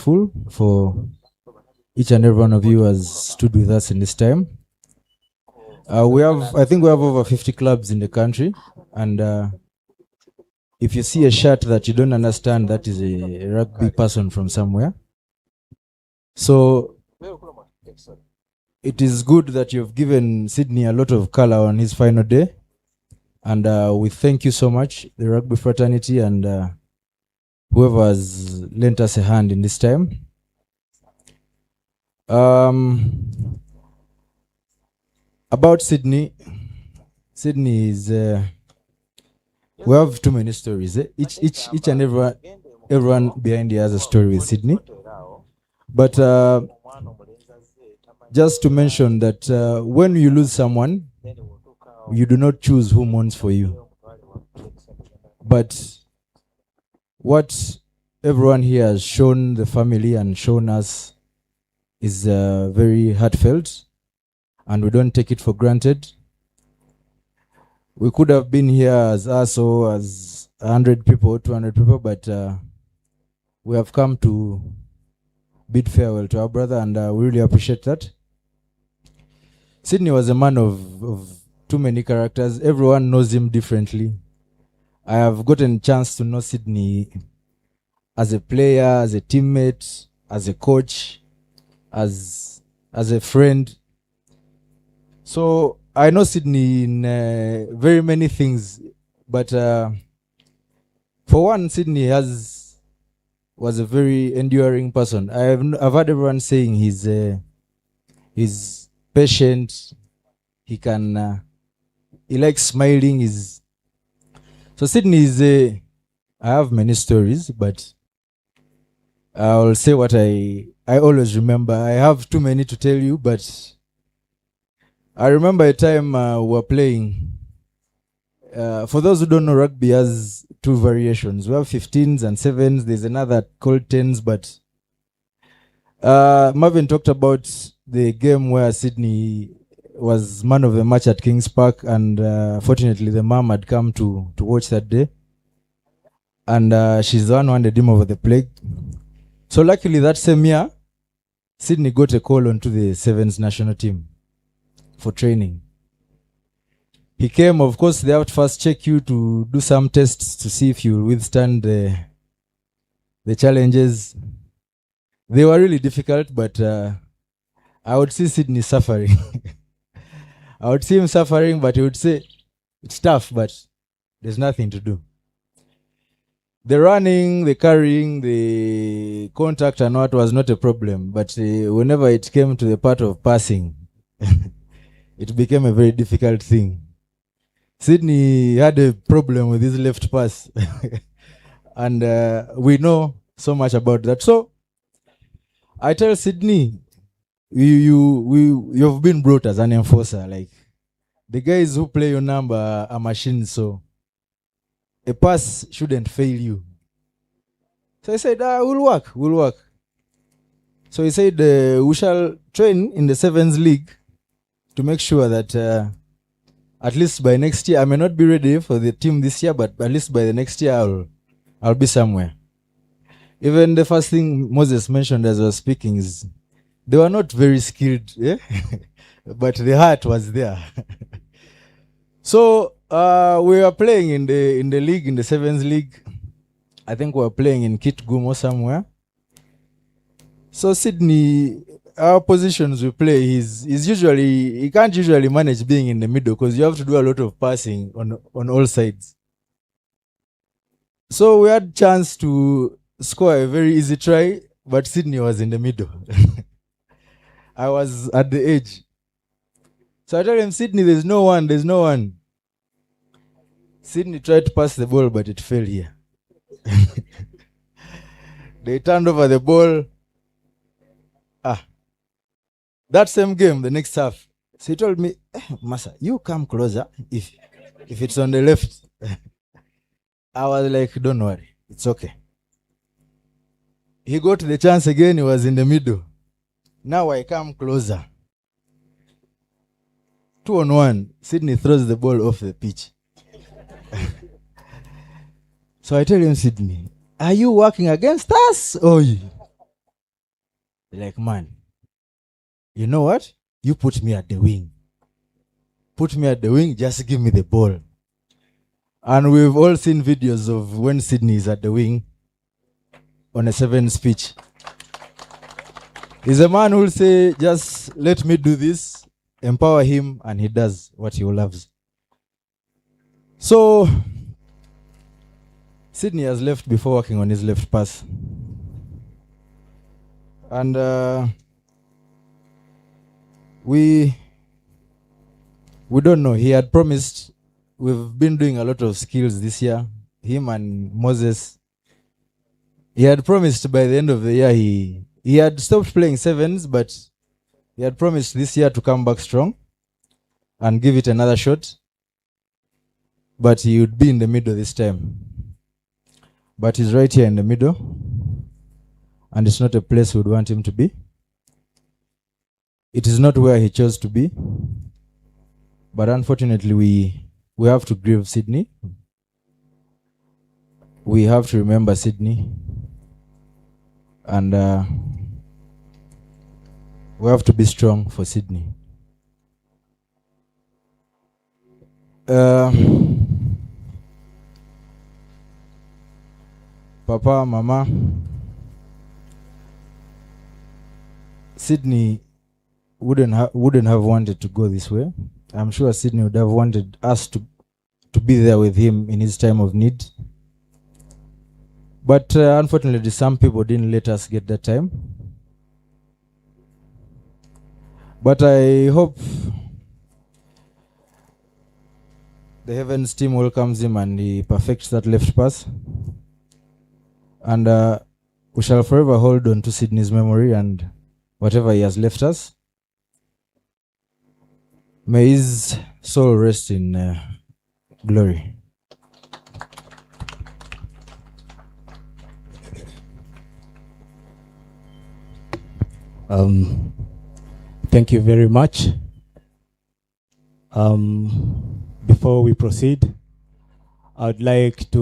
grateful for each and every one of you has stood with us in this time. I think we have over 50 clubs in the country, and if you see a shirt that you don't understand, that is a rugby person from somewhere. So it is good that you've given Sydney a lot of color on his final day. And we thank you so much, the rugby fraternity, and whoever has lent us a hand in this time. About Sydney is we have too many stories. Each and everyone behind here has a story with Sydney. But just to mention that when you lose someone, you do not choose who mourns for you. But what everyone here has shown the family and shown us is very heartfelt, and we don't take it for granted. We could have been here as us or as 100 people, 200 people, but we have come to bid farewell to our brother, and we really appreciate that. Sydney was a man of too many characters. Everyone knows him differently. I have gotten a chance to know Sydney as a player, as a teammate, as a coach, as a friend. So I know Sydney in very many things, but for one, Sydney was a very enduring person. I've heard everyone saying he's patient. He likes smiling. So Sydney is I have many stories, but I'll say what I always remember. I have too many to tell you, but I remember a time we were playing. For those who don't know, rugby has two variations. We have 15s and 7s. There's another called 10s, but Marvin talked about the game where Sydney was man of the match at Kings Park, and fortunately the mom had come to watch that day, and she's the one who handed him over the plague. So luckily that same year, Sydney got a call onto the 7s national team for training. He came, of course, they have to first check you to do some tests to see if you will withstand the challenges. They were really difficult, but I would see Sydney suffering. I would see him suffering, but he would say, it's tough, but there's nothing to do. The running, the carrying, the contact and what was not a problem, but whenever it came to the part of passing, it became a very difficult thing. Sydney had a problem with his left pass, and we know so much about that. So I tell Sydney, you've been brought as an enforcer. Like, the guys who play your number are machines, so a pass shouldn't fail you. So I said, we'll work. So he said, we shall train in the 7s league to make sure that at least by next year, I may not be ready for the team this year, but at least by the next year, I'll be somewhere. Even the first thing Moses mentioned as I was speaking is they were not very skilled, but the heart was there. So we were playing in the league, in the 7s league. I think we were playing in Kitgum or somewhere. So Sydney, our positions we play, he can't usually manage being in the middle because you have to do a lot of passing on all sides. So we had chance to score a very easy try, but Sydney was in the middle. I was at the edge. So I told him, Sydney, there's no one. Sydney tried to pass the ball, but it fell here. They turned over the ball. That same game, the next half. So he told me, Masa, you come closer if it's on the left. I was like, don't worry, it's okay. He got the chance again, he was in the middle. Now I come closer. 2-on-1, Sydney throws the ball off the pitch. So I tell him, Sydney, are you working against us? Oh, Like, man, you know what? You put me at the wing. Put me at the wing, just give me the ball. And we've all seen videos of when Sydney is at the wing on a 7 speech. He's a man who will say, just let me do this, empower him, and he does what he loves. So, Sydney has left before working on his left pass. And we don't know. He had promised, we've been doing a lot of skills this year, him and Moses. He had promised by the end of the year, he had stopped playing sevens, but he had promised this year to come back strong and give it another shot. But he would be in the middle this time. But he's right here in the middle, and it's not a place we would want him to be. It is not where he chose to be. But unfortunately, we have to grieve Sydney. We have to remember Sydney. And we have to be strong for Sydney. Papa, Mama, Sydney wouldn't have wanted to go this way. I'm sure Sydney would have wanted us to be there with him in his time of need. But unfortunately, some people didn't let us get that time. But I hope the Heavens team welcomes him and he perfects that left pass. And we shall forever hold on to Sydney's memory and whatever he has left us. May his soul rest in glory. Thank you very much. Before we proceed, I would like to